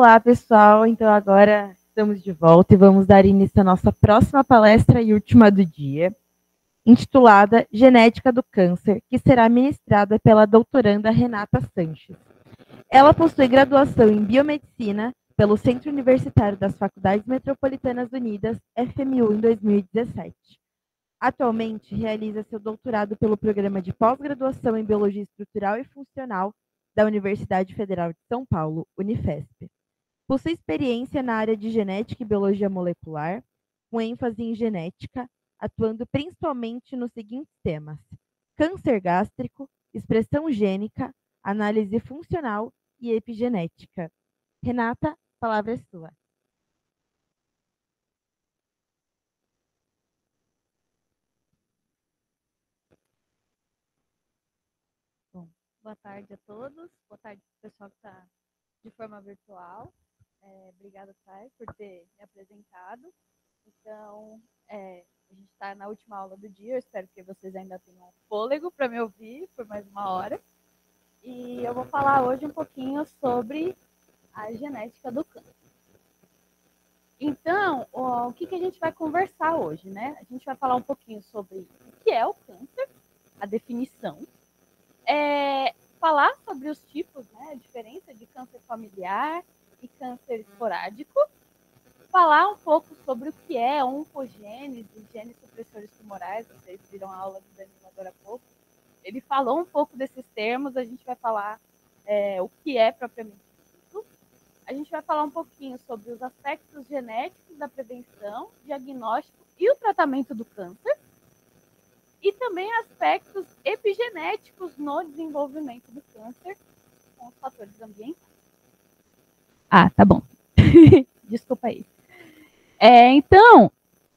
Olá, pessoal. Então, agora estamos de volta e vamos dar início à nossa próxima palestra e última do dia, intitulada Genética do Câncer, que será ministrada pela doutoranda Renata Sanches. Ela possui graduação em Biomedicina pelo Centro Universitário das Faculdades Metropolitanas Unidas, FMU, em 2017. Atualmente, realiza seu doutorado pelo Programa de Pós-Graduação em Biologia Estrutural e Funcional da Universidade Federal de São Paulo, Unifesp. Possui experiência na área de genética e biologia molecular, com ênfase em genética, atuando principalmente nos seguintes temas: câncer gástrico, expressão gênica, análise funcional e epigenética. Renata, a palavra é sua. Bom, boa tarde a todos, boa tarde para o pessoal que está de forma virtual. Obrigada, Thay, por ter me apresentado. Então, a gente está na última aula do dia, eu espero que vocês ainda tenham fôlego para me ouvir por mais uma hora. E eu vou falar hoje um pouquinho sobre a genética do câncer. Então, o que a gente vai conversar hoje, né? A gente vai falar um pouquinho sobre o que é o câncer, a definição, falar sobre os tipos, né, a diferença de câncer familiar e câncer esporádico, falar um pouco sobre o que é oncogênese, genes supressores tumorais. Vocês viram a aula do Danilo agora há pouco. Ele falou um pouco desses termos, a gente vai falar o que é propriamente isso. A gente vai falar um pouquinho sobre os aspectos genéticos da prevenção, diagnóstico e o tratamento do câncer. E também aspectos epigenéticos no desenvolvimento do câncer com os fatores ambientais. Tá bom. Desculpa aí. Então,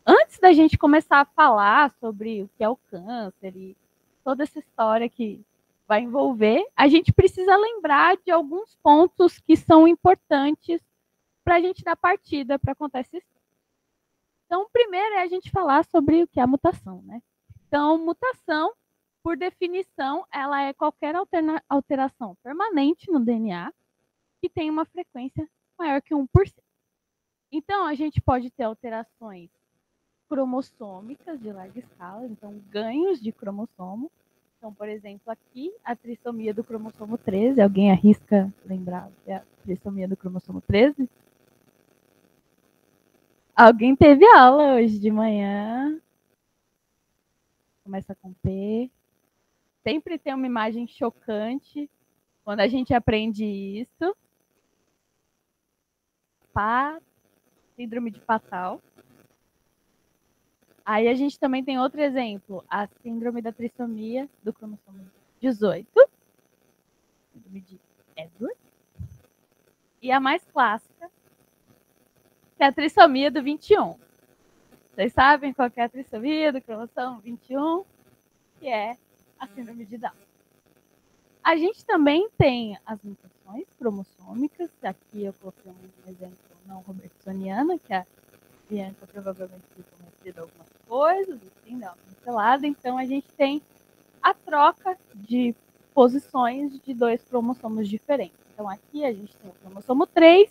antes da gente começar a falar sobre o que é o câncer e toda essa história que vai envolver, a gente precisa lembrar de alguns pontos que são importantes para a gente dar partida para contar essa história. Então, o primeiro é a gente falar sobre o que é a mutação, né? Então, mutação, por definição, ela é qualquer alteração permanente no DNA que tem uma frequência maior que 1%. Então, a gente pode ter alterações cromossômicas de larga escala, então ganhos de cromossomo. Então, por exemplo, aqui a trissomia do cromossomo 13, alguém arrisca lembrar a trissomia do cromossomo 13? Alguém teve aula hoje de manhã. Começa com P. Sempre tem uma imagem chocante quando a gente aprende isso. Síndrome de Fatal. Aí a gente também tem outro exemplo, a síndrome da trissomia do cromossomo 18, síndrome de Edwards. E a mais clássica, que é a trissomia do 21. Vocês sabem qual que é a trissomia do cromossomo 21? Que é a síndrome de Down. A gente também tem as mutações cromossômicas. Aqui eu coloquei um exemplo não robertsoniana, que a Bianca provavelmente tem conhecido algumas coisas, assim, dá uma pincelada. Então, a gente tem a troca de posições de dois cromossomos diferentes. Então, aqui a gente tem o cromossomo 3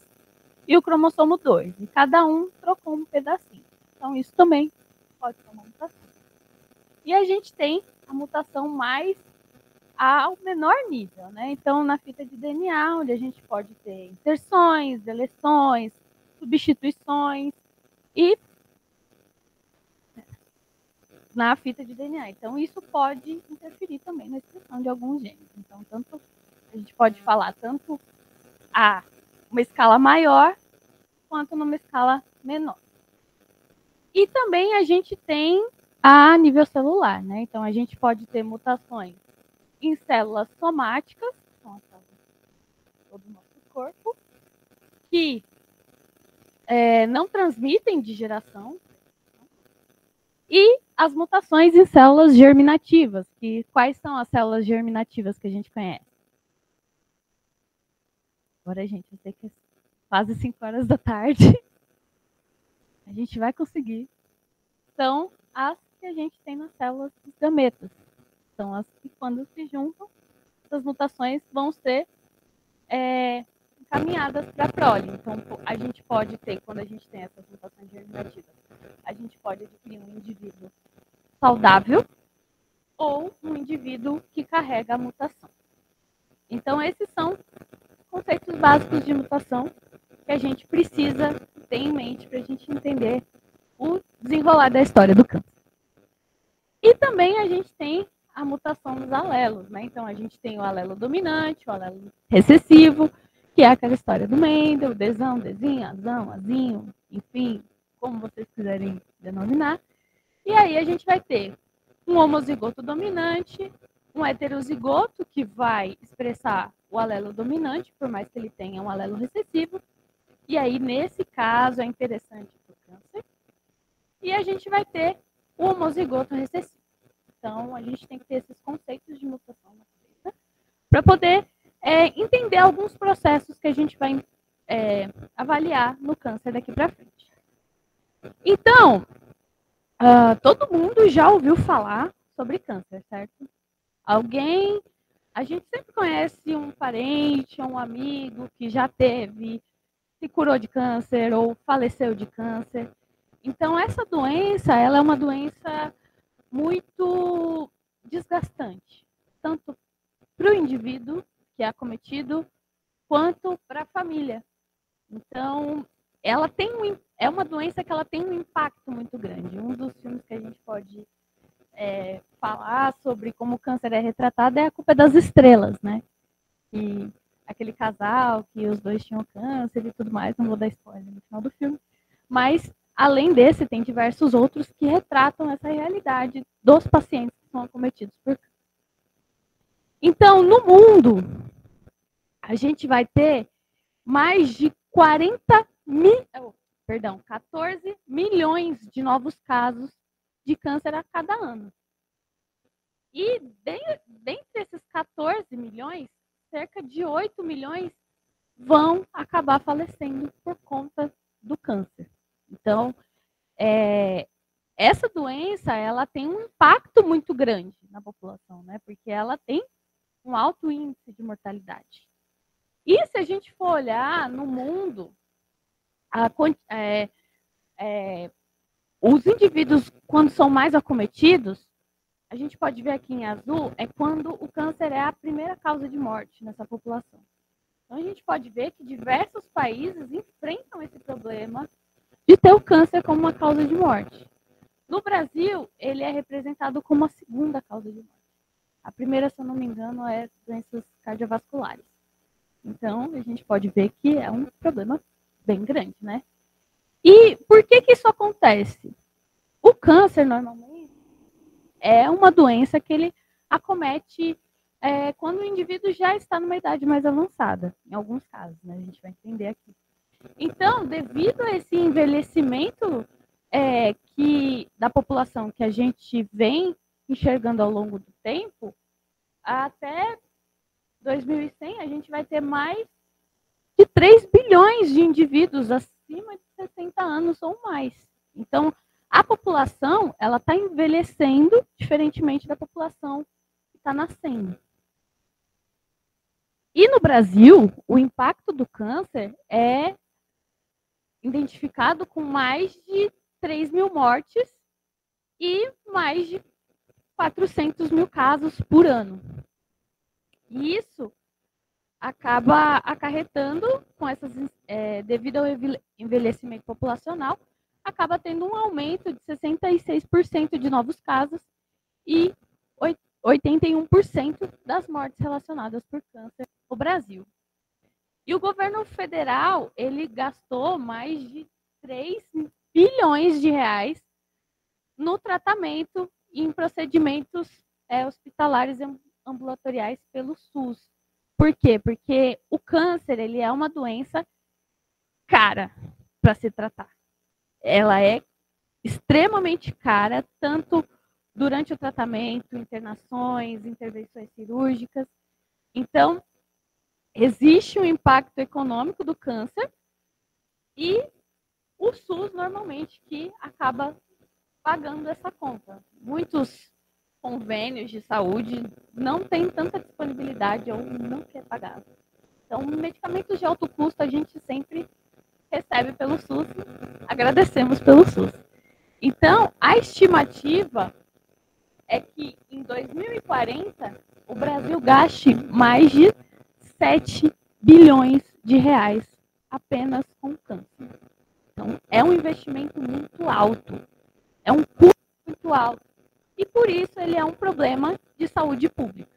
e o cromossomo 2. E cada um trocou um pedacinho. Então, isso também pode ser uma mutação. E a gente tem a mutação mais ao menor nível, né? Então, na fita de DNA, onde a gente pode ter inserções, deleções, substituições e na fita de DNA. Então, isso pode interferir também na expressão de alguns genes. Então, tanto a gente pode falar tanto a uma escala maior quanto numa escala menor. E também a gente tem a nível celular, né? Então, a gente pode ter mutações em células somáticas, que são as células de todo o nosso corpo, que não transmitem de geração, e as mutações em células germinativas, que quais são as células germinativas que a gente conhece? Agora, gente, eu sei que é quase 5 horas da tarde. A gente vai conseguir. São as que a gente tem nas células dos gametas. São as que, quando se juntam, essas mutações vão ser encaminhadas para a prole. Então, a gente pode ter, quando a gente tem essas mutações germinativas, a gente pode adquirir um indivíduo saudável ou um indivíduo que carrega a mutação. Então, esses são os conceitos básicos de mutação que a gente precisa ter em mente para a gente entender o desenrolar da história do câncer. E também a gente tem a mutação dos alelos, né? Então, a gente tem o alelo dominante, o alelo recessivo, que é aquela história do Mendel, Dzão, Dzinho, Azão, Azinho, enfim, como vocês quiserem denominar. E aí a gente vai ter um homozigoto dominante, um heterozigoto que vai expressar o alelo dominante, por mais que ele tenha um alelo recessivo. E aí, nesse caso, é interessante para o câncer. E a gente vai ter o homozigoto recessivo. Então, a gente tem que ter esses conceitos de mutação na cabeça para poder entender alguns processos que a gente vai avaliar no câncer daqui para frente. Então, todo mundo já ouviu falar sobre câncer, certo? A gente sempre conhece um parente, um amigo que já teve, se curou de câncer ou faleceu de câncer. Então, essa doença, ela é uma doença muito desgastante, tanto para o indivíduo que é acometido, quanto para a família. Então, ela é uma doença que ela tem um impacto muito grande. Um dos filmes que a gente pode falar sobre como o câncer é retratado é A Culpa é das Estrelas, né? E aquele casal que os dois tinham câncer e tudo mais, não vou dar spoiler no final do filme, mas além desse, tem diversos outros que retratam essa realidade dos pacientes que são acometidos por câncer. Então, no mundo, a gente vai ter mais de 14 milhões de novos casos de câncer a cada ano. E dentre esses 14 milhões, cerca de 8 milhões vão acabar falecendo por conta do câncer. Então, essa doença, ela tem um impacto muito grande na população, né? Porque ela tem um alto índice de mortalidade. E se a gente for olhar no mundo, os indivíduos, quando são mais acometidos, a gente pode ver aqui em azul, é quando o câncer é a primeira causa de morte nessa população. Então, a gente pode ver que diversos países enfrentam esse problema de ter o câncer como uma causa de morte. No Brasil, ele é representado como a segunda causa de morte. A primeira, se eu não me engano, é doenças cardiovasculares. Então, a gente pode ver que é um problema bem grande, né? E por que isso acontece? O câncer, normalmente, é uma doença que ele acomete quando o indivíduo já está numa idade mais avançada, em alguns casos, né? A gente vai entender aqui. Então, devido a esse envelhecimento da população que a gente vem enxergando ao longo do tempo, até 2100 a gente vai ter mais de 3 bilhões de indivíduos acima de 60 anos ou mais. Então, a população, ela está envelhecendo diferentemente da população que está nascendo. E no Brasil, o impacto do câncer é identificado com mais de 3 mil mortes e mais de 400 mil casos por ano. E isso acaba acarretando, devido ao envelhecimento populacional, acaba tendo um aumento de 66% de novos casos e 81% das mortes relacionadas por câncer no Brasil. E o governo federal, ele gastou mais de 3 bilhões de reais no tratamento e em procedimentos hospitalares e ambulatoriais pelo SUS. Por quê? Porque o câncer, ele é uma doença cara para se tratar. Ela é extremamente cara, tanto durante o tratamento, internações, intervenções cirúrgicas. Então, existe um impacto econômico do câncer e o SUS, normalmente, que acaba pagando essa conta. Muitos convênios de saúde não têm tanta disponibilidade ou não quer pagar Então, medicamentos de alto custo a gente sempre recebe pelo SUS, agradecemos pelo SUS. Então, a estimativa é que em 2040 o Brasil gaste mais de 7 bilhões de reais apenas com câncer. Então, é um investimento muito alto, é um custo muito alto, e por isso ele é um problema de saúde pública.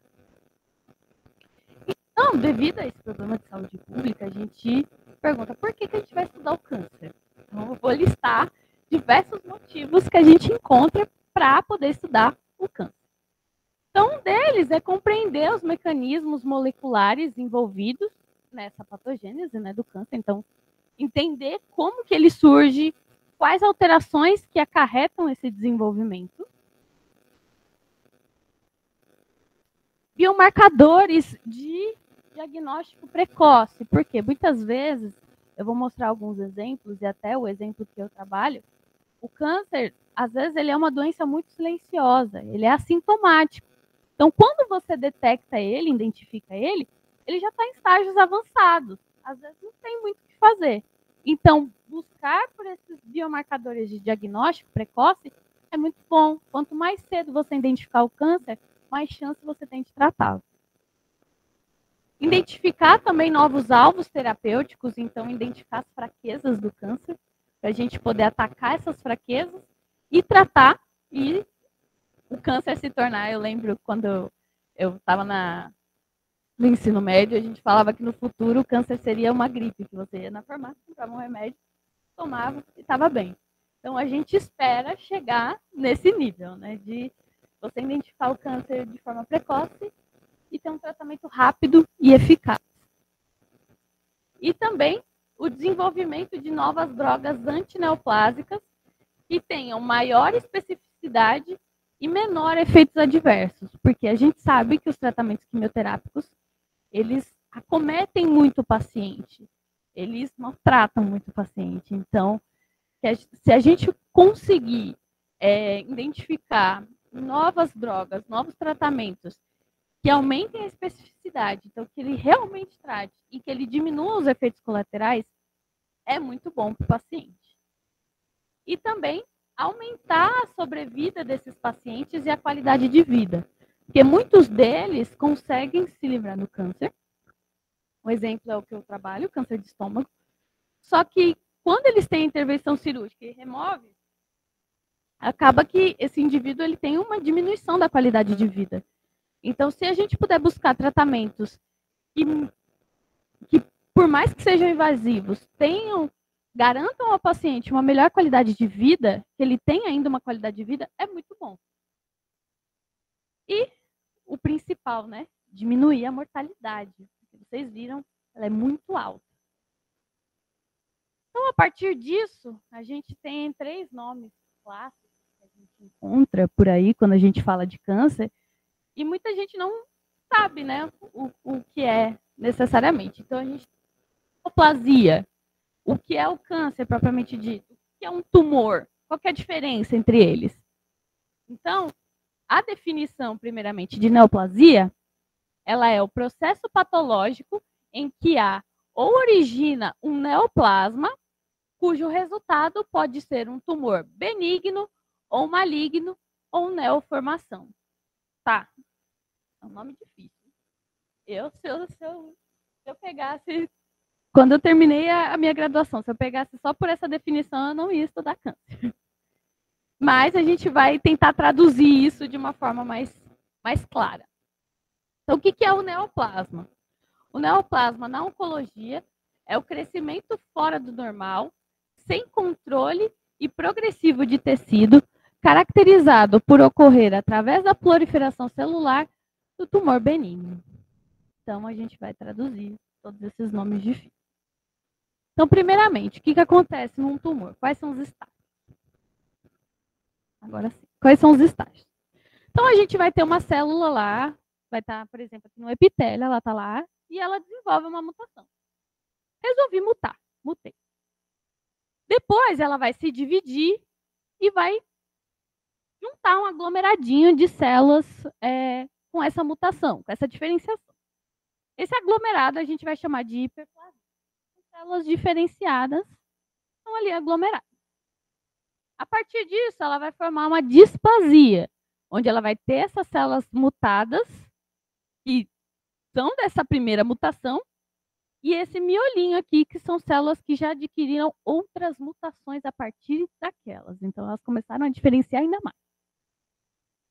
Então, devido a esse problema de saúde pública, a gente pergunta por que a gente vai estudar o câncer. Então, eu vou listar diversos motivos que a gente encontra para poder estudar o câncer. Então, um deles é compreender os mecanismos moleculares envolvidos nessa patogênese, né, do câncer. Então, entender como que ele surge, quais alterações que acarretam esse desenvolvimento. Biomarcadores de diagnóstico precoce, porque muitas vezes, eu vou mostrar alguns exemplos, e até o exemplo que eu trabalho, o câncer, às vezes, ele é uma doença muito silenciosa, ele é assintomático. Então, quando você detecta ele, identifica ele, ele já está em estágios avançados. Às vezes não tem muito o que fazer. Então, buscar por esses biomarcadores de diagnóstico precoce é muito bom. Quanto mais cedo você identificar o câncer, mais chance você tem de tratá-lo. Identificar também novos alvos terapêuticos, então identificar as fraquezas do câncer, para a gente poder atacar essas fraquezas e tratar e o câncer se tornar. Eu lembro quando eu estava no ensino médio, a gente falava que no futuro o câncer seria uma gripe, que você ia na farmácia, comprava um remédio, tomava e estava bem. Então a gente espera chegar nesse nível, né, de você identificar o câncer de forma precoce e ter um tratamento rápido e eficaz. E também o desenvolvimento de novas drogas antineoplásicas que tenham maior especificidade e menor efeitos adversos, porque a gente sabe que os tratamentos quimioterápicos, eles acometem muito o paciente, eles maltratam muito o paciente. Então, se a gente conseguir identificar novas drogas, novos tratamentos que aumentem a especificidade, então que ele realmente trate e que ele diminua os efeitos colaterais, é muito bom para o paciente. E também aumentar a sobrevida desses pacientes e a qualidade de vida, porque muitos deles conseguem se livrar do câncer. Um exemplo é o que eu trabalho, câncer de estômago. Só que quando eles têm intervenção cirúrgica e remove, acaba que esse indivíduo ele tem uma diminuição da qualidade de vida. Então, se a gente puder buscar tratamentos que por mais que sejam invasivos, garantam ao paciente uma melhor qualidade de vida, que ele tenha ainda uma qualidade de vida, é muito bom. E o principal, né? Diminuir a mortalidade. Vocês viram, ela é muito alta. Então, a partir disso, a gente tem 3 nomes clássicos que a gente encontra por aí quando a gente fala de câncer, e muita gente não sabe, né, o que é necessariamente. Então, a gente tem neoplasia. O que é o câncer propriamente dito? O que é um tumor? Qual que é a diferença entre eles? Então, a definição, primeiramente, de neoplasia, ela é o processo patológico em que há ou origina um neoplasma, cujo resultado pode ser um tumor benigno ou maligno ou neoformação. Tá, é um nome difícil. Se eu pegasse, quando eu terminei a minha graduação, se eu pegasse só por essa definição, eu não ia estudar câncer. Mas a gente vai tentar traduzir isso de uma forma mais clara. Então, o que é o neoplasma? O neoplasma na oncologia é o crescimento fora do normal, sem controle e progressivo de tecido, caracterizado por ocorrer através da proliferação celular do tumor benigno. Então, a gente vai traduzir todos esses nomes difíceis. Então, primeiramente, o que acontece num tumor? Quais são os estágios? Agora sim. Quais são os estágios? Então, a gente vai ter uma célula lá, vai estar, por exemplo, aqui no epitélio, ela está lá, e ela desenvolve uma mutação. Resolvi mutar, mutei. Depois, ela vai se dividir e vai juntar um aglomeradinho de células com essa mutação, com essa diferenciação. Esse aglomerado a gente vai chamar de hiperplasia. Células diferenciadas estão ali aglomeradas. A partir disso, ela vai formar uma displasia, onde ela vai ter essas células mutadas, que são dessa primeira mutação, e esse miolinho aqui, que são células que já adquiriram outras mutações a partir daquelas. Então, elas começaram a diferenciar ainda mais.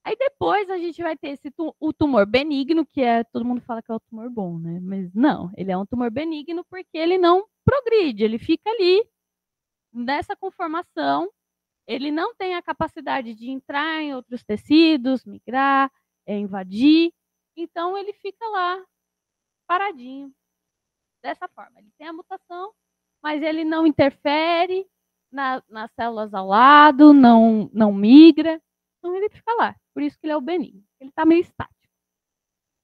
Aí depois a gente vai ter o tumor benigno, que todo mundo fala que é o tumor bom, né? Mas não, ele é um tumor benigno porque ele não progride, ele fica ali nessa conformação, ele não tem a capacidade de entrar em outros tecidos, migrar, invadir, então ele fica lá paradinho, dessa forma. Ele tem a mutação, mas ele não interfere nas células ao lado, não migra, então ele fica lá. Por isso que ele é o benigno. Ele está meio estático.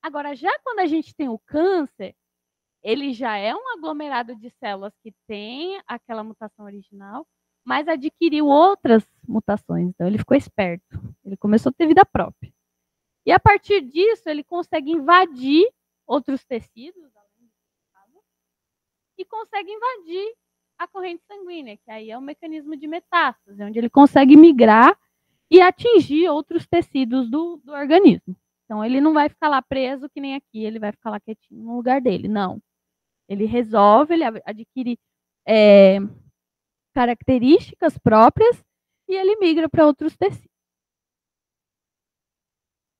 Agora, já quando a gente tem o câncer, ele já é um aglomerado de células que tem aquela mutação original, mas adquiriu outras mutações. Então, ele ficou esperto. Ele começou a ter vida própria. E a partir disso, ele consegue invadir outros tecidos, e consegue invadir a corrente sanguínea, que aí é o mecanismo de metástase, onde ele consegue migrar e atingir outros tecidos do organismo. Então, ele não vai ficar lá preso, que nem aqui, ele vai ficar lá quietinho no lugar dele. Não. Ele resolve, ele adquire características próprias e ele migra para outros tecidos.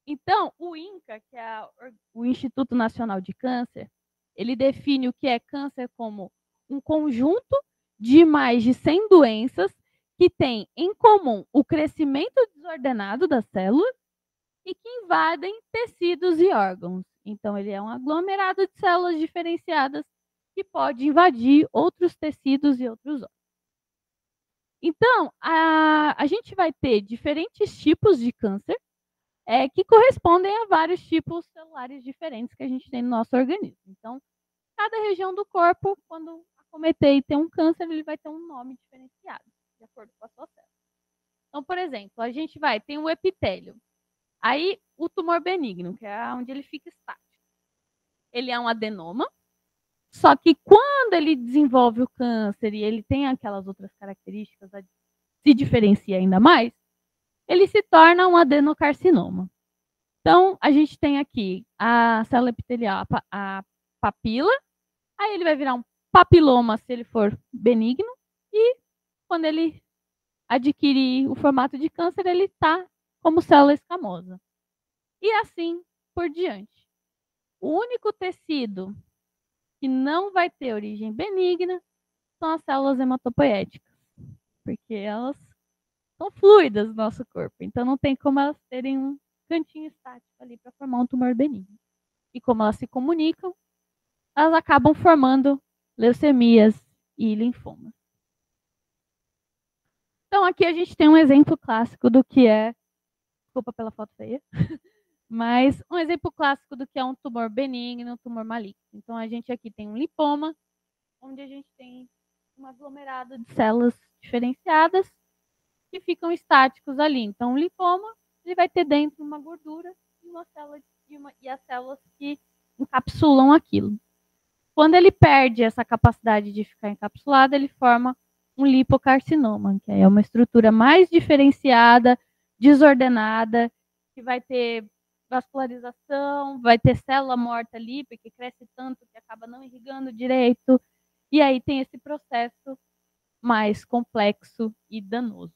Então, o INCA, que é o Instituto Nacional de Câncer, ele define o que é câncer como um conjunto de mais de 100 doenças que têm em comum o crescimento desordenado das células e que invadem tecidos e órgãos. Então, ele é um aglomerado de células diferenciadas que pode invadir outros tecidos e outros órgãos. Então, a gente vai ter diferentes tipos de câncer que correspondem a vários tipos celulares diferentes que a gente tem no nosso organismo. Então, cada região do corpo, quando acometer e ter um câncer, ele vai ter um nome diferenciado, de acordo com a sua célula. Então, por exemplo, a gente tem o epitélio. Aí, o tumor benigno, que é onde ele fica estático. Ele é um adenoma, só que quando ele desenvolve o câncer e ele tem aquelas outras características, se diferencia ainda mais, ele se torna um adenocarcinoma. Então, a gente tem aqui a célula epitelial, a papila, aí ele vai virar um papiloma se ele for benigno, e quando ele adquirir o formato de câncer, ele está como célula escamosa. E assim por diante. O único tecido que não vai ter origem benigna são as células hematopoéticas, porque elas são fluidas no nosso corpo, então não tem como elas terem um cantinho estático ali para formar um tumor benigno. E como elas se comunicam, elas acabam formando leucemias e linfomas. Então aqui a gente tem um exemplo clássico do que é, desculpa pela foto feia, mas um exemplo clássico do que é um tumor benigno, um tumor maligno. Então a gente aqui tem um linfoma, onde a gente tem um aglomerado de células diferenciadas que ficam estáticos ali. Então o linfoma, ele vai ter dentro uma gordura e uma célula e as células que encapsulam aquilo. Quando ele perde essa capacidade de ficar encapsulado, ele forma um lipocarcinoma, que é uma estrutura mais diferenciada, desordenada, que vai ter vascularização, vai ter célula morta ali, porque cresce tanto que acaba não irrigando direito, e aí tem esse processo mais complexo e danoso.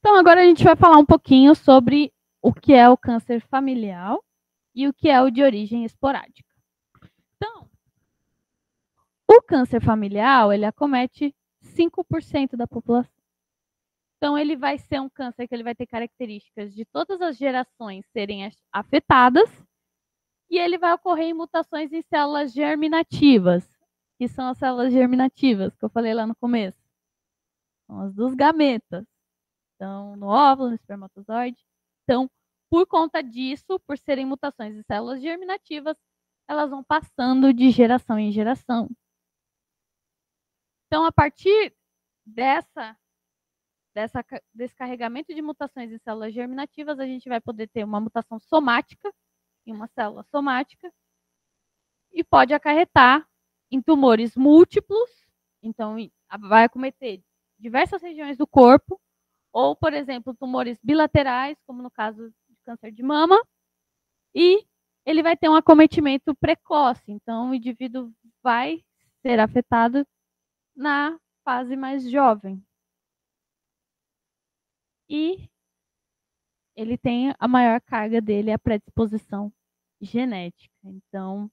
Então, agora a gente vai falar um pouquinho sobre o que é o câncer familiar e o que é o de origem esporádica. Então, o câncer familiar, ele acomete 5% da população. Então, ele vai ser um câncer que ele vai ter características de todas as gerações serem afetadas e ele vai ocorrer em mutações em células germinativas, que são as células germinativas que eu falei lá no começo. São as dos gametas. Então, no óvulo, no espermatozoide. Então, por conta disso, por serem mutações em células germinativas, elas vão passando de geração em geração. Então, a partir desse carregamento de mutações em células germinativas, a gente vai poder ter uma mutação somática. em uma célula somática e pode acarretar em tumores múltiplos, então vai acometer diversas regiões do corpo, ou, por exemplo, tumores bilaterais, como no caso de câncer de mama, e ele vai ter um acometimento precoce, então o indivíduo vai ser afetado na fase mais jovem. E ele tem a maior carga dele, a predisposição genética. Então,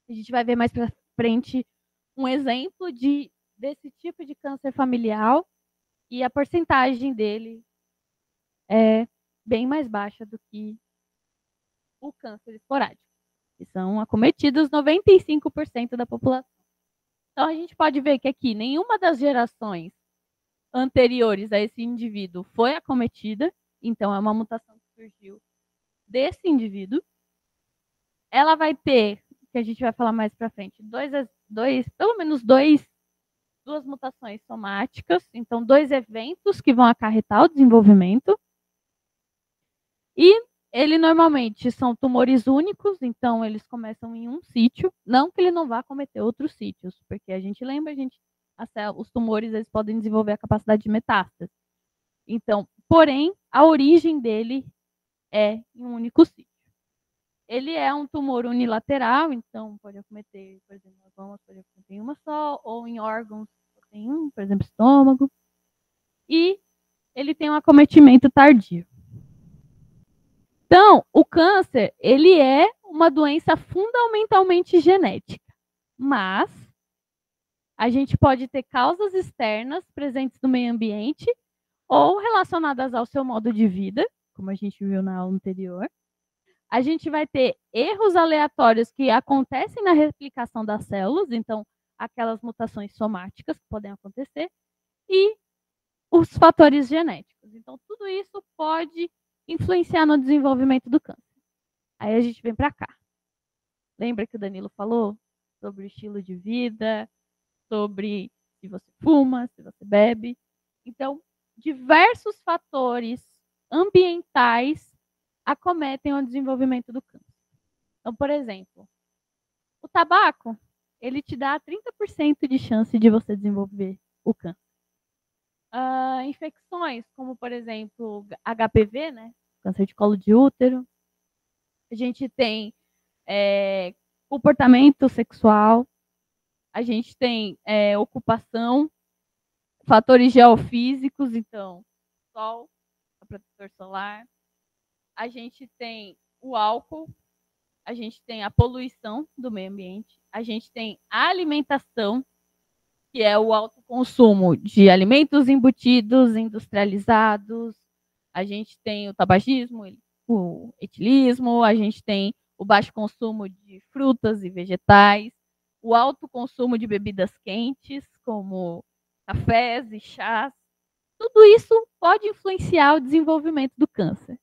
a gente vai ver mais para frente um exemplo desse tipo de câncer familiar e a porcentagem dele é bem mais baixa do que o câncer esporádico, que são acometidos 95% da população. Então, a gente pode ver que aqui nenhuma das gerações anteriores a esse indivíduo foi acometida, então é uma mutação que surgiu desse indivíduo. Ela vai ter, que a gente vai falar mais para frente, pelo menos duas mutações somáticas, então 2 eventos que vão acarretar o desenvolvimento. E ele normalmente são tumores únicos, então eles começam em um sítio, não que ele não vá cometer outros sítios, porque a gente lembra, os tumores eles podem desenvolver a capacidade de metástase. Então, porém, a origem dele é em um único sítio. Ele é um tumor unilateral, então pode acometer, por exemplo, pode acometer em uma só, ou em órgãos, tem um, por exemplo, estômago. E ele tem um acometimento tardio. Então, o câncer, ele é uma doença fundamentalmente genética, mas a gente pode ter causas externas presentes no meio ambiente ou relacionadas ao seu modo de vida, como a gente viu na aula anterior. A gente vai ter erros aleatórios que acontecem na replicação das células, então aquelas mutações somáticas que podem acontecer, e os fatores genéticos. Então, tudo isso pode influenciar no desenvolvimento do câncer. Aí a gente vem para cá. Lembra que o Danilo falou sobre o estilo de vida, sobre se você fuma, se você bebe. Então, diversos fatores ambientais acometem o desenvolvimento do câncer. Então, por exemplo, o tabaco, ele te dá 30% de chance de você desenvolver o câncer. Infecções, como, por exemplo, HPV, né? Câncer de colo de útero. A gente tem comportamento sexual. A gente tem ocupação, fatores geofísicos, então, sol, protetor solar. A gente tem o álcool, a gente tem a poluição do meio ambiente, a gente tem a alimentação, que é o alto consumo de alimentos embutidos, industrializados, a gente tem o tabagismo, o etilismo, a gente tem o baixo consumo de frutas e vegetais, o alto consumo de bebidas quentes, como cafés e chás. Tudo isso pode influenciar o desenvolvimento do câncer.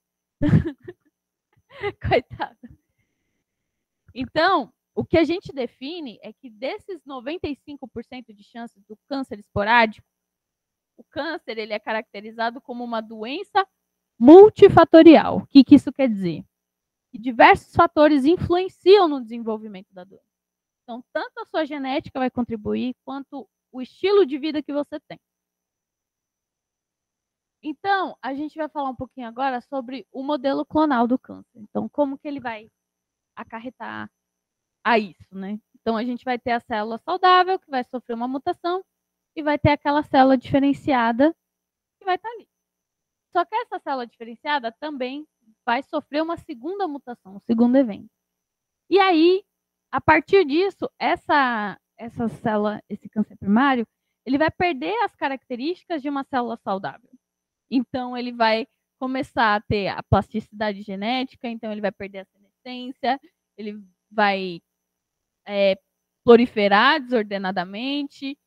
Coitado. Então, o que a gente define é que desses 95% de chances do câncer esporádico, o câncer ele é caracterizado como uma doença multifatorial. O que isso quer dizer? Que diversos fatores influenciam no desenvolvimento da doença. Então, tanto a sua genética vai contribuir, quanto o estilo de vida que você tem. Então, a gente vai falar um pouquinho agora sobre o modelo clonal do câncer. Então, como que ele vai acarretar a isso, né? Então, a gente vai ter a célula saudável, que vai sofrer uma mutação, e vai ter aquela célula diferenciada, que vai estar ali. Só que essa célula diferenciada também vai sofrer uma segunda mutação, um segundo evento. E aí, a partir disso, essa célula, esse câncer primário, ele vai perder as características de uma célula saudável. Então, ele vai começar a ter a plasticidade genética, então ele vai perder a senescência, ele vai proliferar desordenadamente,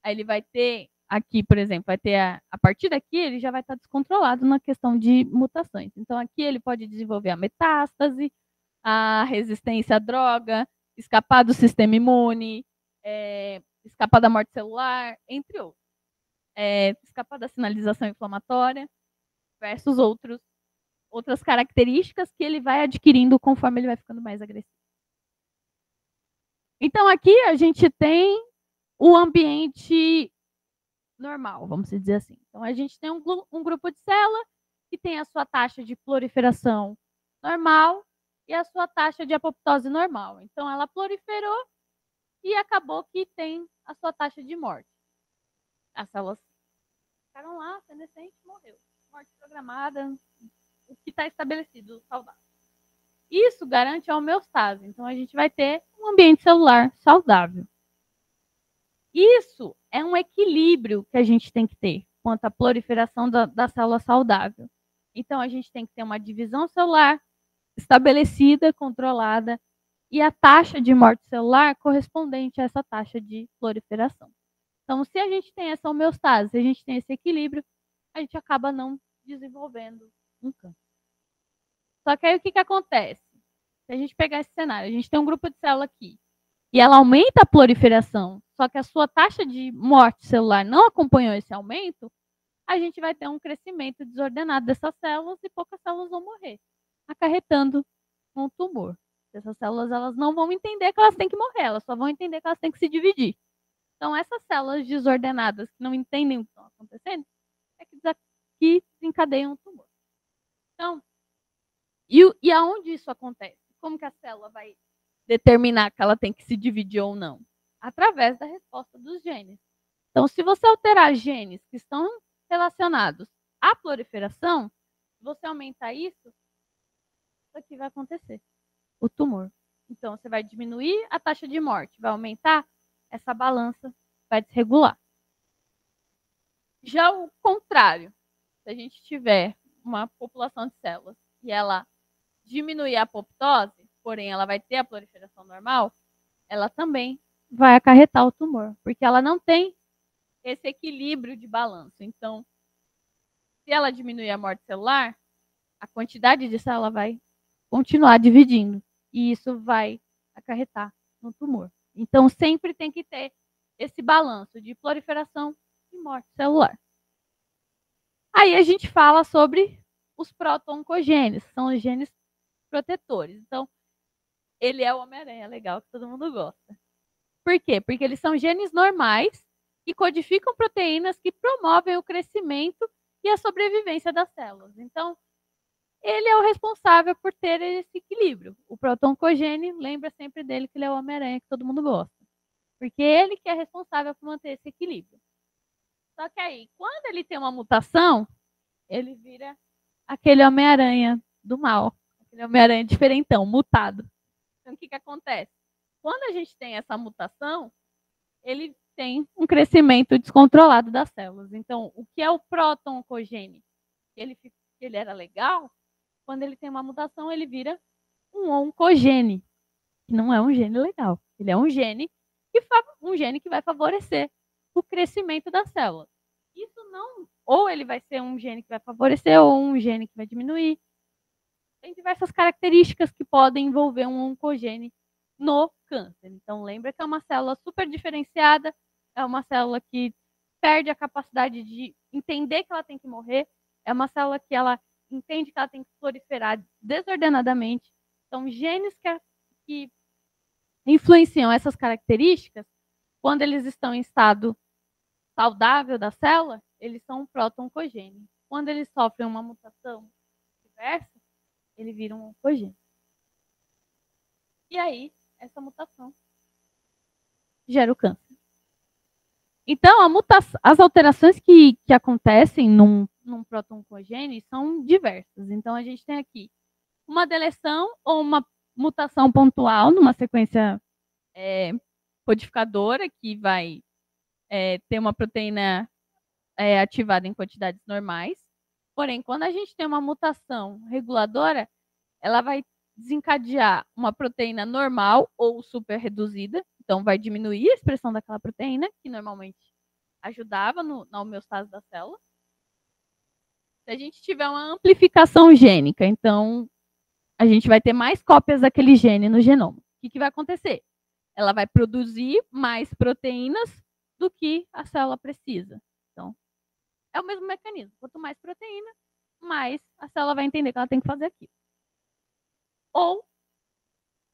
aí ele vai ter aqui, por exemplo, vai ter a partir daqui ele já vai estar descontrolado na questão de mutações. Então aqui ele pode desenvolver a metástase, a resistência à droga, escapar do sistema imune, escapar da morte celular, entre outros. Escapar da sinalização inflamatória, versus outros outras características que ele vai adquirindo conforme ele vai ficando mais agressivo. Então, aqui a gente tem o ambiente normal, vamos dizer assim. Então, a gente tem um grupo de célula que tem a sua taxa de proliferação normal e a sua taxa de apoptose normal. Então, ela proliferou e acabou que tem a sua taxa de morte. As células ficaram lá, senescente, morreu. Morte programada, o que está estabelecido, saudável. Isso garante a homeostase. Então, a gente vai ter um ambiente celular saudável. Isso é um equilíbrio que a gente tem que ter quanto à proliferação da célula saudável. Então, a gente tem que ter uma divisão celular estabelecida, controlada, e a taxa de morte celular correspondente a essa taxa de proliferação. Então, se a gente tem essa homeostase, se a gente tem esse equilíbrio, a gente acaba não desenvolvendo um câncer. Só que aí o que acontece? Se a gente pegar esse cenário, a gente tem um grupo de célula aqui, e ela aumenta a proliferação, só que a sua taxa de morte celular não acompanhou esse aumento, a gente vai ter um crescimento desordenado dessas células e poucas células vão morrer, acarretando um tumor. Essas células elas não vão entender que elas têm que morrer, elas só vão entender que elas têm que se dividir. Então, essas células desordenadas que não entendem o que está acontecendo, é que desencadeiam o tumor. Então, e aonde isso acontece? Como que a célula vai determinar que ela tem que se dividir ou não? Através da resposta dos genes. Então, se você alterar genes que estão relacionados à proliferação, você aumentar isso aqui vai acontecer, o tumor. Então, você vai diminuir a taxa de morte, vai aumentar, essa balança vai desregular. Já o contrário, se a gente tiver uma população de células e ela diminuir a apoptose, porém ela vai ter a proliferação normal, ela também vai acarretar o tumor, porque ela não tem esse equilíbrio de balanço. Então, se ela diminuir a morte celular, a quantidade de célula vai continuar dividindo, e isso vai acarretar no tumor. Então, sempre tem que ter esse balanço de proliferação e morte celular. Aí a gente fala sobre os proto-oncogenes, são os genes protetores. Então, ele é o Homem-Aranha legal, que todo mundo gosta. Por quê? Porque eles são genes normais e codificam proteínas que promovem o crescimento e a sobrevivência das células. Então, ele é o responsável por ter esse equilíbrio. O proto-oncogene, lembra sempre dele que ele é o Homem-Aranha que todo mundo gosta. Porque ele que é responsável por manter esse equilíbrio. Só que aí, quando ele tem uma mutação, ele vira aquele Homem-Aranha do mal. Aquele Homem-Aranha diferentão, mutado. Então, o que acontece? Quando a gente tem essa mutação, ele tem um crescimento descontrolado das células. Então, o que é o proto-oncogene? Ele era legal, quando ele tem uma mutação, ele vira um oncogene, que não é um gene legal. Ele é um gene que vai favorecer o crescimento da célula. Isso não, ou ele vai ser um gene que vai favorecer, ou um gene que vai diminuir. Tem diversas características que podem envolver um oncogene no câncer. Então, lembra que é uma célula super diferenciada, é uma célula que perde a capacidade de entender que ela tem que morrer, é uma célula que ela entende que ela tem que proliferar desordenadamente. Então, genes que influenciam essas características, quando eles estão em estado saudável da célula, eles são um proto-oncogene. Quando eles sofrem uma mutação diversa, ele vira um oncogene. E aí, essa mutação gera o câncer. Então, as alterações que acontecem num proto-oncogene são diversas. Então, a gente tem aqui uma deleção ou uma mutação pontual numa sequência codificadora que vai ter uma proteína ativada em quantidades normais. Porém, quando a gente tem uma mutação reguladora, ela vai desencadear uma proteína normal ou super reduzida. Então, vai diminuir a expressão daquela proteína, que normalmente ajudava na homeostase da célula. Se a gente tiver uma amplificação gênica, então a gente vai ter mais cópias daquele gene no genoma. O que vai acontecer? Ela vai produzir mais proteínas do que a célula precisa. Então, é o mesmo mecanismo. Quanto mais proteína, mais a célula vai entender que ela tem que fazer aquilo. Ou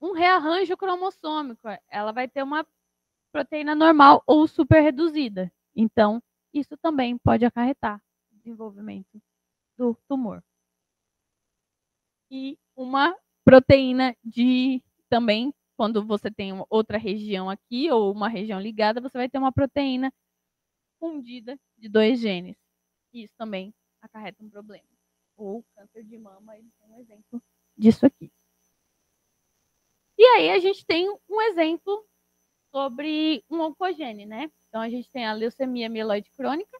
um rearranjo cromossômico, ela vai ter uma proteína normal ou super reduzida. Então, isso também pode acarretar o desenvolvimento do tumor. E uma proteína de também, quando você tem outra região aqui ou uma região ligada, você vai ter uma proteína fundida de 2 genes. E isso também acarreta um problema. Ou câncer de mama, ele tem um exemplo disso aqui. E aí a gente tem um exemplo sobre um oncogene, né? Então a gente tem a leucemia mieloide crônica,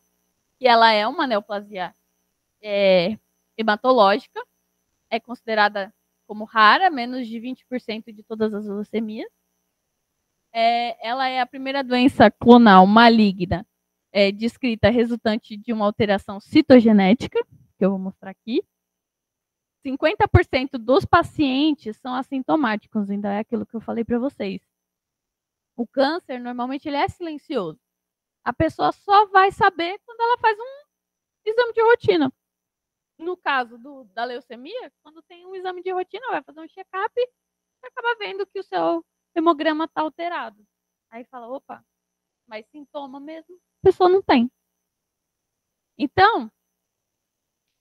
que ela é uma neoplasia hematológica, é considerada como rara, menos de 20% de todas as leucemias. Ela é a primeira doença clonal maligna descrita resultante de uma alteração citogenética, que eu vou mostrar aqui. 50% dos pacientes são assintomáticos, ainda é aquilo que eu falei para vocês. O câncer, normalmente, ele é silencioso. A pessoa só vai saber quando ela faz um exame de rotina. No caso da leucemia, quando tem um exame de rotina, vai fazer um check-up e acaba vendo que o seu hemograma está alterado. Aí fala, opa, mas sintoma mesmo, a pessoa não tem. Então,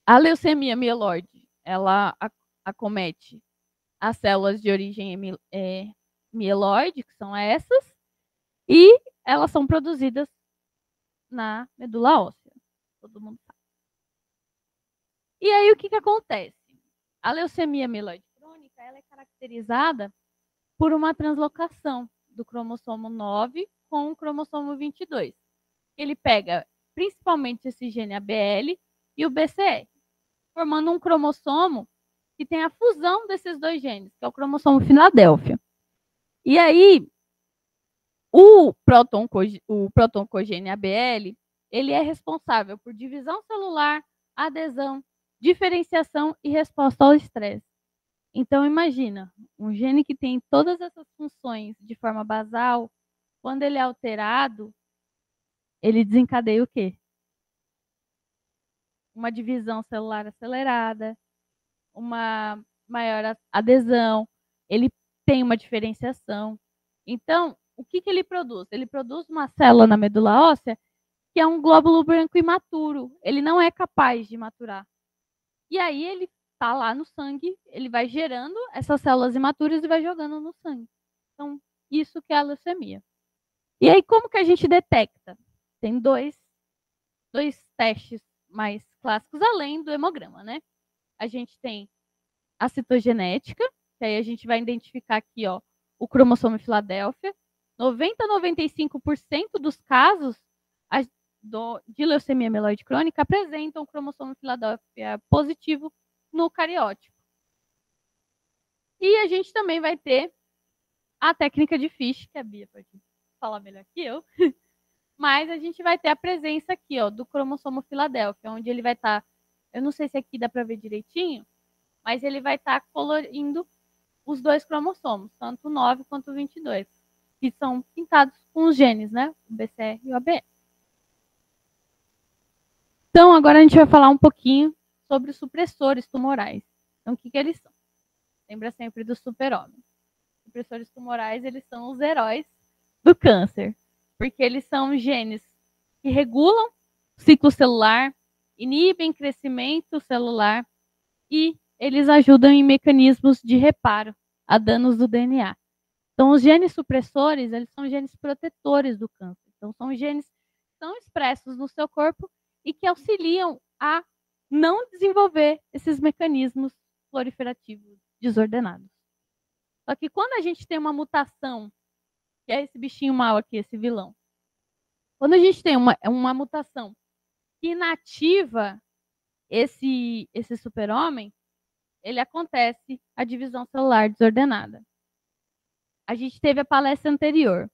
a leucemia mieloide, ela acomete as células de origem mieloide, que são essas, e elas são produzidas na medula óssea. Todo mundo sabe. E aí, o que acontece? A leucemia mieloide crônica, ela é caracterizada por uma translocação do cromossomo 9 com o cromossomo 22. Ele pega principalmente esse gene ABL e o BCR, formando um cromossomo que tem a fusão desses 2 genes, que é o cromossomo Filadélfia. E aí, o proto-oncogene ABL, ele é responsável por divisão celular, adesão, diferenciação e resposta ao estresse. Então, imagina, um gene que tem todas essas funções de forma basal, quando ele é alterado, ele desencadeia o quê? Uma divisão celular acelerada, uma maior adesão, ele tem uma diferenciação. Então, o que ele produz? Ele produz uma célula na medula óssea que é um glóbulo branco imaturo. Ele não é capaz de maturar. E aí ele está lá no sangue, ele vai gerando essas células imaturas e vai jogando no sangue. Então, isso que é a leucemia. E aí, como que a gente detecta? Tem dois testes mais clássicos, além do hemograma, né? A gente tem a citogenética, que aí a gente vai identificar aqui, ó, o cromossomo Filadélfia. 90 a 95% dos casos de leucemia mieloide crônica apresentam o cromossomo Filadélfia positivo no cariótipo. E a gente também vai ter a técnica de Fisch, que a Bia pode falar melhor que eu, mas a gente vai ter a presença aqui, ó, do cromossomo Filadélfia, onde ele vai estar, eu não sei se aqui dá para ver direitinho, mas ele vai estar colorindo os 2 cromossomos, tanto o 9 quanto o 22, que são pintados com os genes, né? O BCR e o ABE. Então, agora a gente vai falar um pouquinho sobre os supressores tumorais. Então, o que eles são? Lembra sempre do super-homem. Supressores tumorais, eles são os heróis do câncer, porque eles são genes que regulam o ciclo celular, inibem crescimento celular e eles ajudam em mecanismos de reparo a danos do DNA. Então, os genes supressores, eles são genes protetores do câncer. Então, são genes que são expressos no seu corpo e que auxiliam a não desenvolver esses mecanismos proliferativos desordenados. Só que quando a gente tem uma mutação, que é esse bichinho mau aqui, esse vilão, quando a gente tem uma mutação que inativa esse super-homem, ele acontece a divisão celular desordenada. A gente teve a palestra anterior.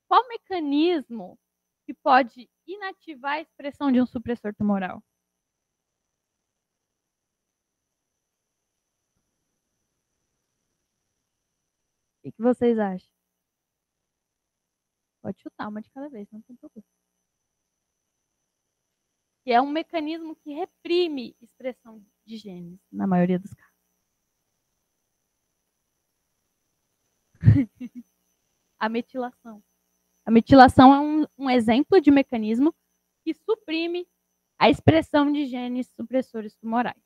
Qual mecanismo que pode inativar a expressão de um supressor tumoral? O que vocês acham? Pode chutar uma de cada vez, não tem problema. que é um mecanismo que reprime expressão de genes, na maioria dos casos. A metilação. A metilação é um exemplo de mecanismo que suprime a expressão de genes supressores tumorais.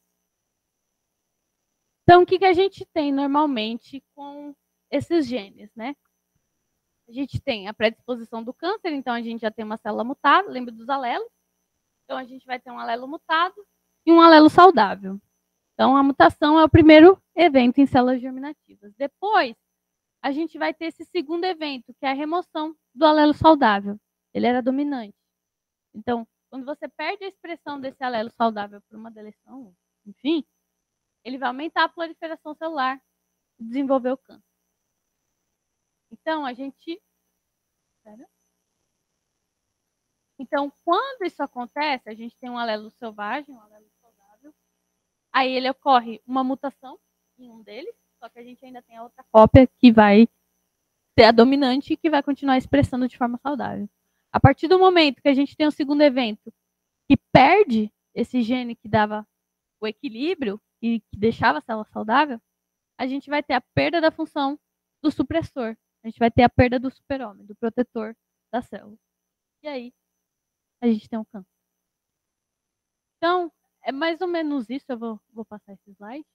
Então, o que a gente tem normalmente com esses genes, né? A gente tem a predisposição do câncer, então a gente já tem uma célula mutada, lembra dos alelos? Então, a gente vai ter um alelo mutado e um alelo saudável. Então, a mutação é o primeiro evento em células germinativas. Depois, a gente vai ter esse segundo evento, que é a remoção do alelo saudável. Ele era dominante. Então, quando você perde a expressão desse alelo saudável por uma deleção, enfim, ele vai aumentar a proliferação celular e desenvolver o câncer. Então, a gente... Então, quando isso acontece, a gente tem um alelo selvagem, um alelo saudável, aí ele ocorre uma mutação em um deles, só que a gente ainda tem a outra cópia que vai ser a dominante e que vai continuar expressando de forma saudável. A partir do momento que a gente tem o segundo evento, que perde esse gene que dava o equilíbrio e que deixava a célula saudável, a gente vai ter a perda da função do supressor. A gente vai ter a perda do super-homem, do protetor da célula. E aí, a gente tem um câncer. Então, é mais ou menos isso. Eu vou passar esse slide.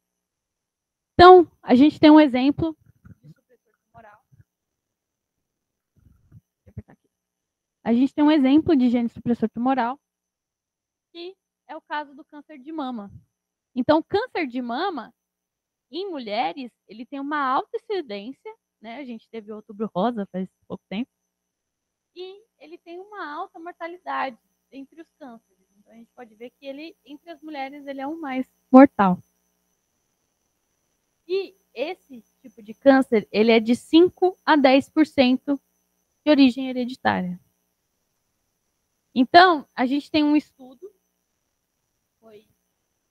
Então, a gente tem um exemplo de supressor tumoral. A gente tem um exemplo de gene supressor tumoral, que é o caso do câncer de mama. Então, o câncer de mama, em mulheres, ele tem uma alta incidência, né? A gente teve o Outubro Rosa faz pouco tempo, e ele tem uma alta mortalidade entre os cânceres. Então, a gente pode ver que ele, entre as mulheres, ele é o mais mortal. E esse tipo de câncer, ele é de 5 a 10% de origem hereditária. Então, a gente tem um estudo, foi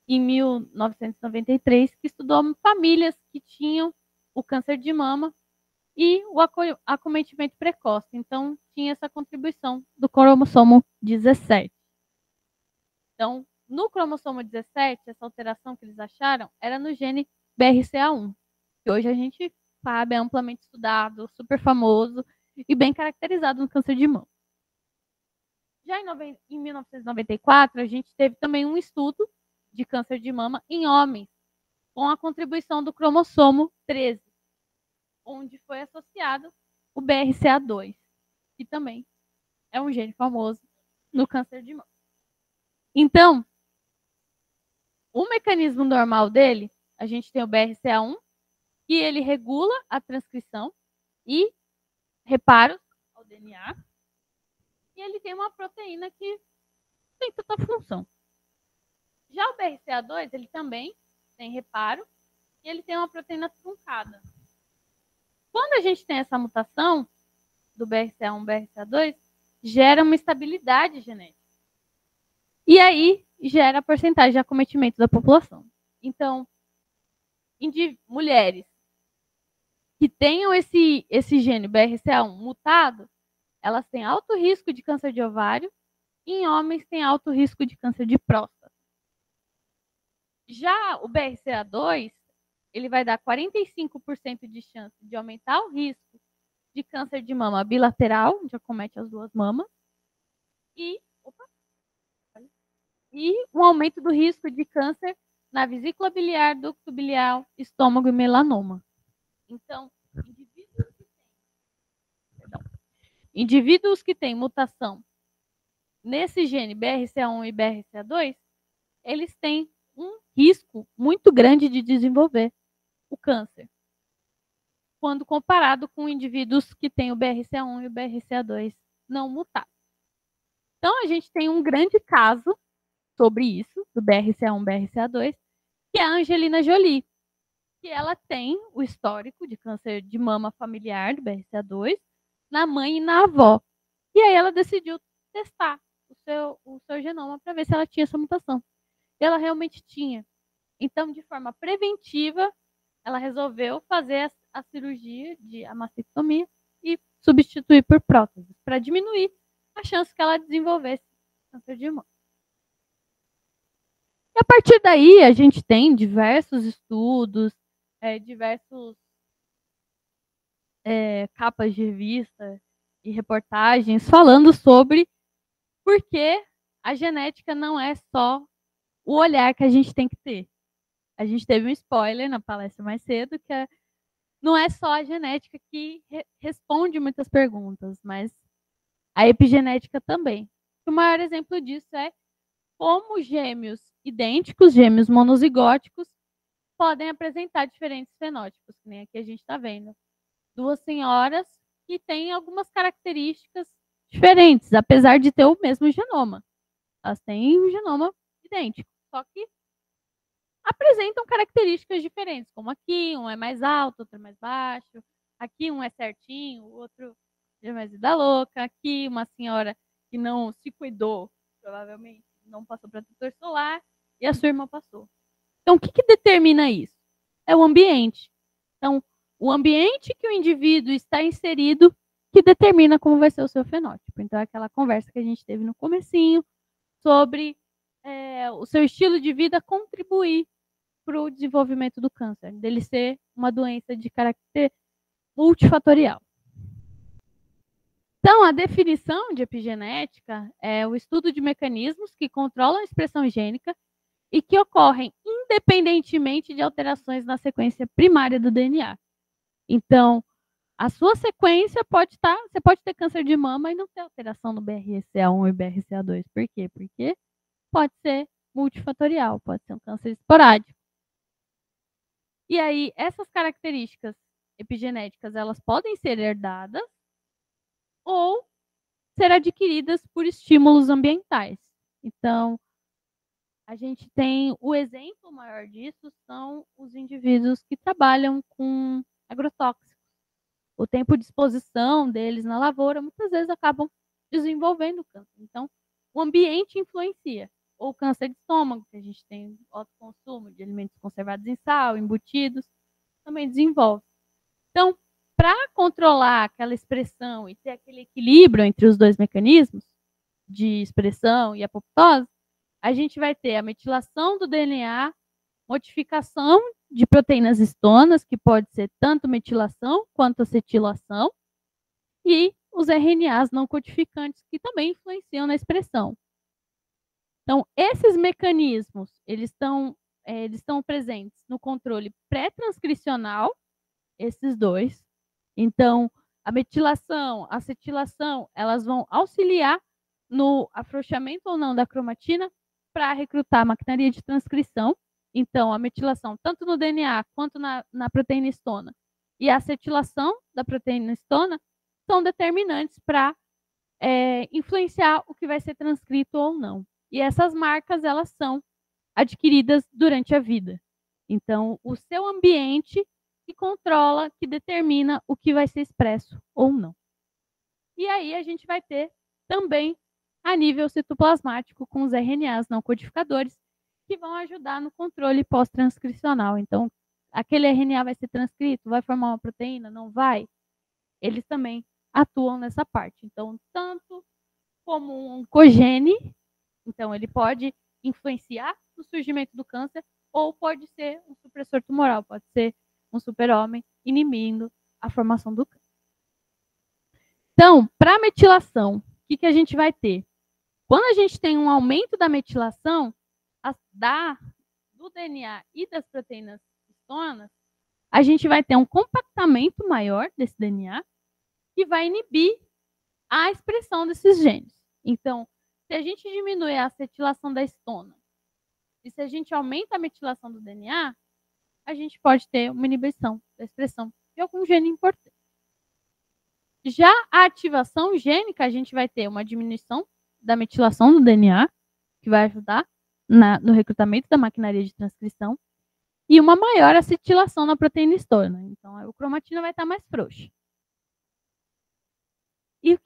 em 1993, que estudou famílias que tinham o câncer de mama e o acometimento precoce. Então, tinha essa contribuição do cromossomo 17. Então, no cromossomo 17, essa alteração que eles acharam era no gene BRCA1, que hoje a gente sabe, é amplamente estudado, super famoso e bem caracterizado no câncer de mama. Já em 1994, a gente teve também um estudo de câncer de mama em homens, com a contribuição do cromossomo 13, onde foi associado o BRCA2, que também é um gene famoso no câncer de mama. Então, o mecanismo normal dele, a gente tem o BRCA1, que ele regula a transcrição e reparos ao DNA, e ele tem uma proteína que tem tanta função. Já o BRCA2, ele também tem reparo e ele tem uma proteína truncada. Quando a gente tem essa mutação do BRCA1 BRCA2, gera uma estabilidade genética. E aí gera a porcentagem de acometimento da população. Então, mulheres que tenham esse gene BRCA1 mutado, elas têm alto risco de câncer de ovário, e em homens têm alto risco de câncer de próstata. Já o BRCA2, ele vai dar 45% de chance de aumentar o risco de câncer de mama bilateral, onde acomete as duas mamas, e um aumento do risco de câncer na vesícula biliar, ducto biliar, estômago e melanoma. Então, indivíduos que têm mutação nesse gene BRCA1 e BRCA2, eles têm um risco muito grande de desenvolver o câncer, quando comparado com indivíduos que têm o BRCA1 e o BRCA2 não mutados. Então, a gente tem um grande caso sobre isso, do BRCA1 e BRCA2, que é a Angelina Jolie, que ela tem o histórico de câncer de mama familiar do BRCA2 na mãe e na avó. E aí ela decidiu testar o seu genoma para ver se ela tinha essa mutação. E ela realmente tinha. Então, de forma preventiva, ela resolveu fazer a cirurgia de mastectomia e substituir por prótese, para diminuir a chance que ela desenvolvesse câncer de mama. E a partir daí, a gente tem diversos estudos, diversos capas de revista e reportagens falando sobre por que a genética não é só o olhar que a gente tem que ter. A gente teve um spoiler na palestra mais cedo, que não é só a genética que responde muitas perguntas, mas a epigenética também. O maior exemplo disso é como gêmeos idênticos, gêmeos monozigóticos, podem apresentar diferentes fenótipos, que nem aqui a gente está vendo. Duas senhoras que têm algumas características diferentes, apesar de ter o mesmo genoma. Elas têm um genoma idêntico, só que apresentam características diferentes, como aqui, um é mais alto, outro é mais baixo, aqui um é certinho, o outro é mais vida louca, aqui uma senhora que não se cuidou, provavelmente não passou protetor solar, e a sua irmã passou. Então, o que determina isso? É o ambiente. Então, o ambiente que o indivíduo está inserido que determina como vai ser o seu fenótipo. Então, é aquela conversa que a gente teve no comecinho sobre o seu estilo de vida contribuir para o desenvolvimento do câncer, dele ser uma doença de caráter multifatorial. Então, a definição de epigenética é o estudo de mecanismos que controlam a expressão gênica e que ocorrem independentemente de alterações na sequência primária do DNA. Então, a sua sequência pode estar, você pode ter câncer de mama e não ter alteração no BRCA1 e BRCA2. Por quê? Porque pode ser multifatorial, pode ser um câncer esporádico. E aí, essas características epigenéticas, elas podem ser herdadas ou ser adquiridas por estímulos ambientais. Então, a gente tem o exemplo maior disso são os indivíduos que trabalham com agrotóxicos. O tempo de exposição deles na lavoura muitas vezes acabam desenvolvendo câncer. Então, o ambiente influencia. Ou câncer de estômago, que a gente tem alto consumo de alimentos conservados em sal, embutidos, também desenvolve. Então, para controlar aquela expressão e ter aquele equilíbrio entre os dois mecanismos de expressão e apoptose, a gente vai ter a metilação do DNA, modificação de proteínas histonas, que pode ser tanto metilação quanto acetilação, e os RNAs não codificantes, que também influenciam na expressão. Então, esses mecanismos, eles estão presentes no controle pré-transcricional, esses dois. Então, a metilação, a acetilação, elas vão auxiliar no afrouxamento ou não da cromatina para recrutar a maquinaria de transcrição. Então, a metilação, tanto no DNA quanto na proteína histona, e a acetilação da proteína histona são determinantes para influenciar o que vai ser transcrito ou não. E essas marcas, elas são adquiridas durante a vida. Então, o seu ambiente que controla, que determina o que vai ser expresso ou não. E aí a gente vai ter também a nível citoplasmático com os RNAs não codificadores que vão ajudar no controle pós-transcricional. Então, aquele RNA vai ser transcrito, vai formar uma proteína, não vai? Eles também atuam nessa parte. Então, tanto como um oncogene, então ele pode influenciar no surgimento do câncer, ou pode ser um supressor tumoral, pode ser um super-homem inibindo a formação do câncer. Então, para a metilação, o que a gente vai ter? Quando a gente tem um aumento da metilação do DNA e das proteínas histonas, a gente vai ter um compactamento maior desse DNA que vai inibir a expressão desses genes. Então, se a gente diminui a acetilação da histona e se a gente aumenta a metilação do DNA, a gente pode ter uma inibição da expressão de algum gene importante. Já a ativação gênica, a gente vai ter uma diminuição da metilação do DNA, que vai ajudar no recrutamento da maquinaria de transcrição, e uma maior acetilação na proteína histona. Então, a cromatina vai estar mais frouxa. E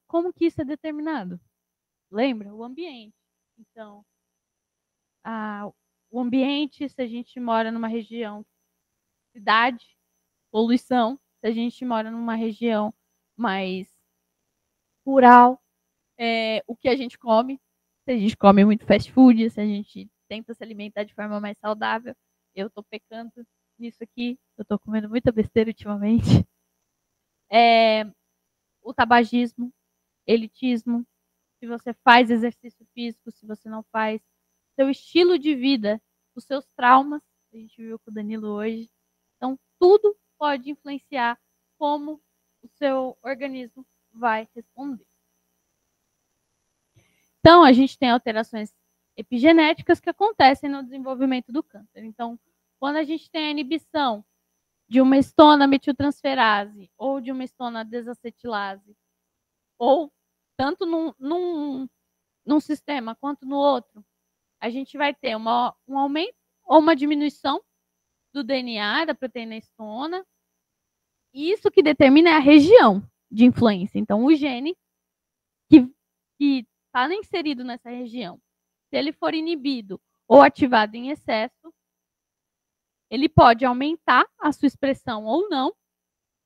como que isso é determinado? Lembra? O ambiente. Então, o ambiente, se a gente mora numa região, cidade, poluição, se a gente mora numa região mais rural, o que a gente come, se a gente come muito fast food, se a gente tenta se alimentar de forma mais saudável. Eu tô pecando nisso aqui, eu tô comendo muita besteira ultimamente. O tabagismo, elitismo, se você faz exercício físico, se você não faz, seu estilo de vida, os seus traumas, a gente viu com o Danilo hoje. Então, tudo pode influenciar como o seu organismo vai responder. Então, a gente tem alterações epigenéticas que acontecem no desenvolvimento do câncer. Então, quando a gente tem a inibição de uma histona metiltransferase ou de uma histona desacetilase, ou tanto num sistema quanto no outro, a gente vai ter um aumento ou uma diminuição do DNA, da proteína histona. E isso que determina é a região de influência. Então, o gene que está inserido nessa região, se ele for inibido ou ativado em excesso, ele pode aumentar a sua expressão ou não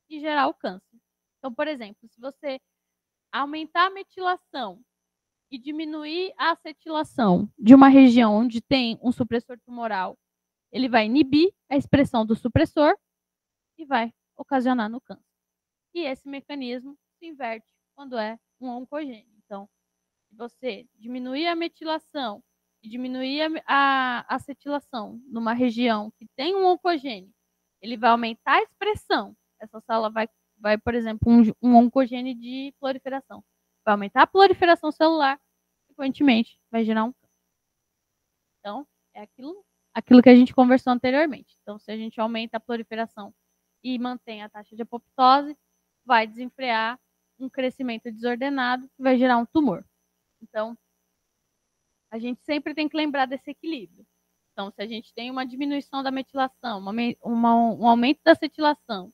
e gerar o câncer. Então, por exemplo, se você aumentar a metilação e diminuir a acetilação de uma região onde tem um supressor tumoral, ele vai inibir a expressão do supressor e vai ocasionar no câncer. E esse mecanismo se inverte quando é um oncogênio. Então, se você diminuir a metilação e diminuir a acetilação numa região que tem um oncogênio, ele vai aumentar a expressão. Essa célula vai por exemplo, um oncogênio de proliferação. Vai aumentar a proliferação celular, consequentemente, vai gerar um câncer. Então, é aquilo que a gente conversou anteriormente. Então, se a gente aumenta a proliferação e mantém a taxa de apoptose, vai desenfrear um crescimento desordenado que vai gerar um tumor. Então, a gente sempre tem que lembrar desse equilíbrio. Então, se a gente tem uma diminuição da metilação, um aumento da acetilação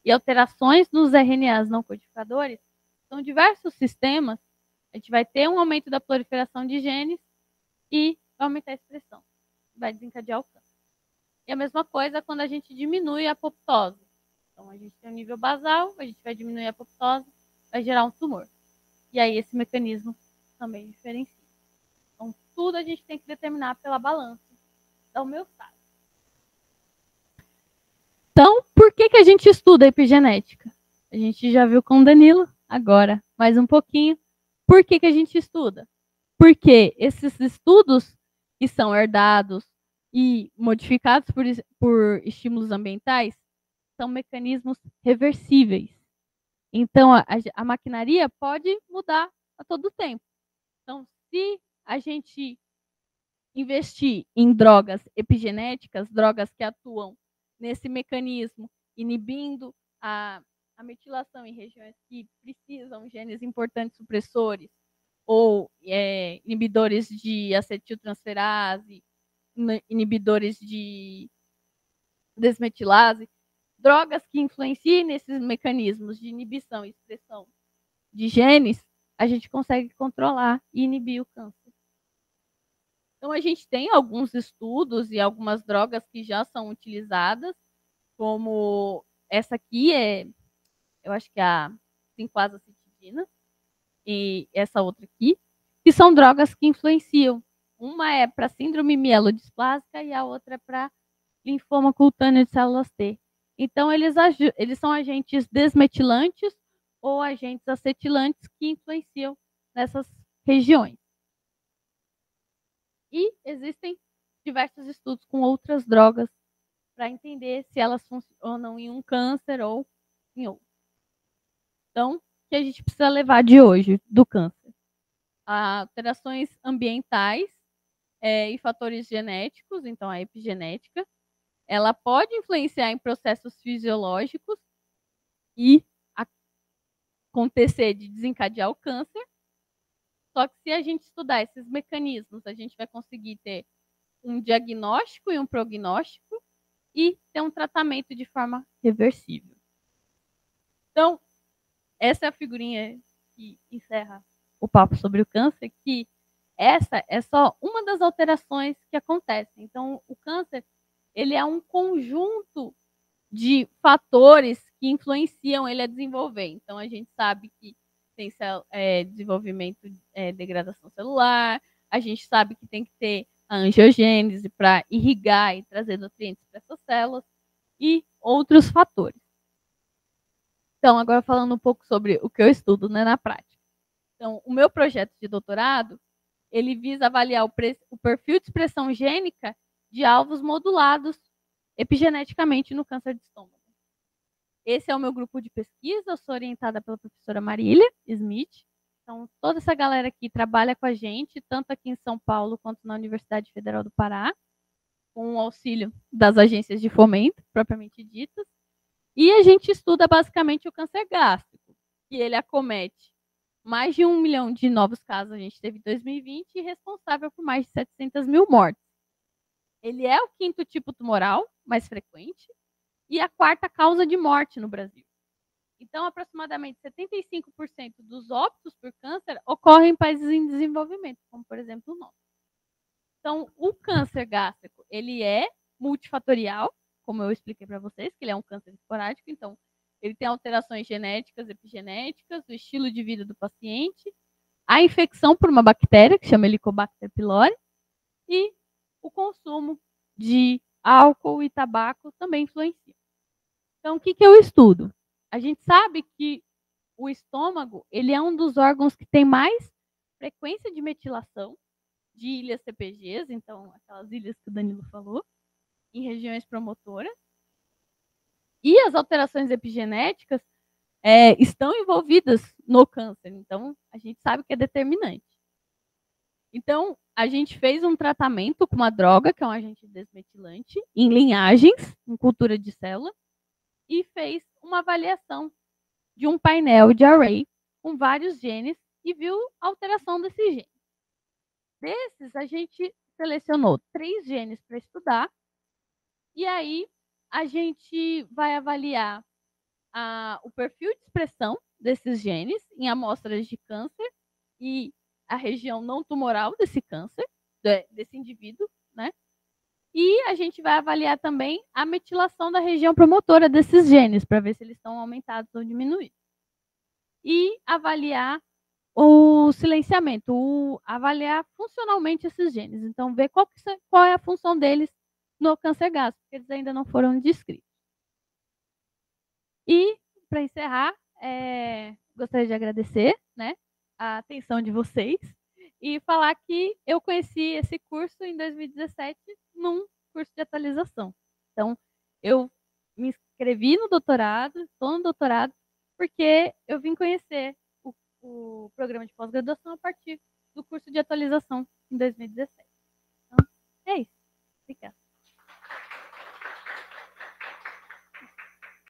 e alterações nos RNAs não codificadores, são diversos sistemas, a gente vai ter um aumento da proliferação de genes e vai aumentar a expressão, vai desencadear o câncer. E a mesma coisa quando a gente diminui a apoptose. Então, a gente tem um nível basal, a gente vai diminuir a apoptose, vai gerar um tumor. E aí, esse mecanismo também diferencia. Então, tudo a gente tem que determinar pela balança da homeostase. Então, por que a gente estuda a epigenética? A gente já viu com o Danilo, agora mais um pouquinho. Por que a gente estuda? Porque esses estudos que são herdados e modificados por estímulos ambientais são mecanismos reversíveis. Então, a maquinaria pode mudar a todo tempo. Então, se a gente investir em drogas epigenéticas, drogas que atuam nesse mecanismo, inibindo a metilação em regiões que precisam de genes importantes supressores, ou inibidores de acetiltransferase, inibidores de desmetilase, drogas que influenciem nesses mecanismos de inibição e expressão de genes, a gente consegue controlar e inibir o câncer. Então, a gente tem alguns estudos e algumas drogas que já são utilizadas, como essa aqui eu acho que é a 5-azacitidina, e essa outra aqui, que são drogas que influenciam. Uma é para síndrome mielodisplásica e a outra é para linfoma cutâneo de células T. Então, eles são agentes desmetilantes ou agentes acetilantes que influenciam nessas regiões. E existem diversos estudos com outras drogas para entender se elas funcionam em um câncer ou em outro. Então, o que a gente precisa levar de hoje do câncer? Alterações ambientais e fatores genéticos, então a epigenética, ela pode influenciar em processos fisiológicos e acontecer de desencadear o câncer. Só que se a gente estudar esses mecanismos, a gente vai conseguir ter um diagnóstico e um prognóstico e ter um tratamento de forma reversível. Então, essa é a figurinha que encerra o papo sobre o câncer, que essa é só uma das alterações que acontecem. Então, o câncer, ele é um conjunto de fatores que influenciam ele a desenvolver. Então, a gente sabe que tem desenvolvimento, degradação celular, a gente sabe que tem que ter a angiogênese, para irrigar e trazer nutrientes para essas células e outros fatores. Então, agora falando um pouco sobre o que eu estudo, né, na prática. Então, o meu projeto de doutorado, ele visa avaliar o perfil de expressão gênica de alvos modulados epigeneticamente no câncer de estômago. Esse é o meu grupo de pesquisa, eu sou orientada pela professora Marília Smith. Então, toda essa galera aqui trabalha com a gente, tanto aqui em São Paulo quanto na Universidade Federal do Pará, com o auxílio das agências de fomento, propriamente ditas. E a gente estuda basicamente o câncer gástrico, que ele acomete mais de 1 milhão de novos casos a gente teve em 2020 e responsável por mais de 700 mil mortes. Ele é o 5º tipo tumoral mais frequente e a 4ª causa de morte no Brasil. Então, aproximadamente 75% dos óbitos por câncer ocorrem em países em desenvolvimento, como, por exemplo, o nosso. Então, o câncer gástrico, ele é multifatorial, como eu expliquei para vocês, que ele é um câncer esporádico, então ele tem alterações genéticas, epigenéticas, o estilo de vida do paciente, a infecção por uma bactéria, que chama Helicobacter pylori, e o consumo de álcool e tabaco também influencia. Então, o que eu estudo? A gente sabe que o estômago, ele é um dos órgãos que tem mais frequência de metilação de ilhas CPGs, então aquelas ilhas que o Danilo falou, em regiões promotoras. E as alterações epigenéticas estão envolvidas no câncer, então a gente sabe que é determinante. Então, a gente fez um tratamento com uma droga, que é um agente desmetilante, em linhagens, em cultura de célula, e fez uma avaliação de um painel de array com vários genes e viu a alteração desses genes. Desses, a gente selecionou 3 genes para estudar, e aí a gente vai avaliar o perfil de expressão desses genes em amostras de câncer e a região não tumoral desse câncer, desse indivíduo, né? E a gente vai avaliar também a metilação da região promotora desses genes, para ver se eles estão aumentados ou diminuídos. E avaliar o silenciamento, avaliar funcionalmente esses genes. Então, ver qual é a função deles no câncer gástrico, porque eles ainda não foram descritos. E, para encerrar, gostaria de agradecer, né, a atenção de vocês e falar que eu conheci esse curso em 2017 num curso de atualização. Então, eu me inscrevi no doutorado, estou no doutorado, porque eu vim conhecer o programa de pós-graduação a partir do curso de atualização em 2017. Então, é isso. Obrigada.